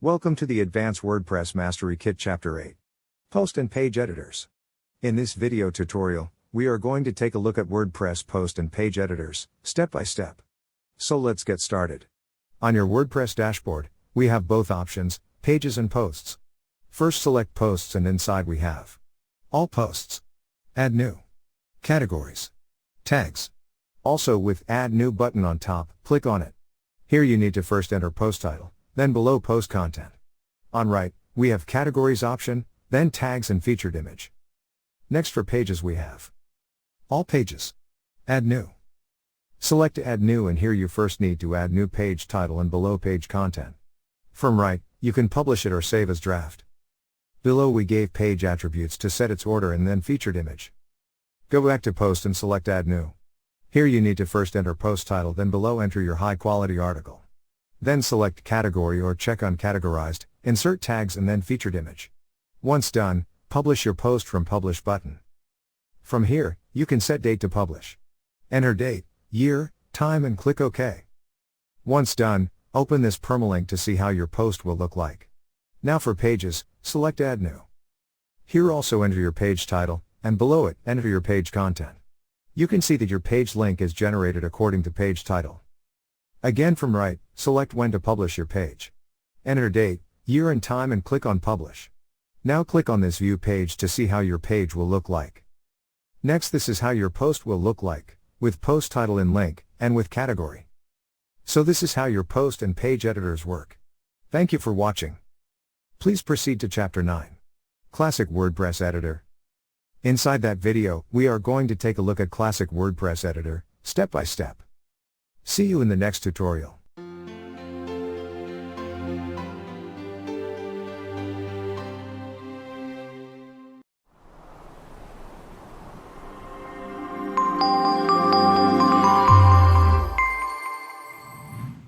Welcome to the Advanced WordPress Mastery Kit Chapter 8. Post and Page Editors. In this video tutorial, we are going to take a look at WordPress post and page editors, step by step. So let's get started. On your WordPress dashboard, we have both options, pages and posts. First select Posts and inside we have All Posts, Add New, Categories, Tags. Also with Add New button on top, click on it. Here you need to first enter post title, then below post content. On right, we have Categories option, then Tags and Featured Image. Next for pages we have All Pages, Add New. Select Add New and here you first need to add new page title and below page content. From right, you can publish it or save as draft. Below we gave page attributes to set its order and then featured image. Go back to post and select Add New. Here you need to first enter post title, then below enter your high quality article. Then select category or check on categorized, insert tags and then featured image. Once done, publish your post from Publish button. From here, you can set date to publish. Enter date, year, time and click OK. Once done, open this permalink to see how your post will look like. Now for pages, select Add New. Here also enter your page title, and below it, enter your page content. You can see that your page link is generated according to page title. Again from right, select when to publish your page. Enter date, year and time and click on Publish. Now click on this view page to see how your page will look like. Next, this is how your post will look like, with post title in link, and with category. So this is how your post and page editors work. Thank you for watching. Please proceed to Chapter 9. Classic WordPress Editor. Inside that video, we are going to take a look at Classic WordPress Editor, step by step. See you in the next tutorial.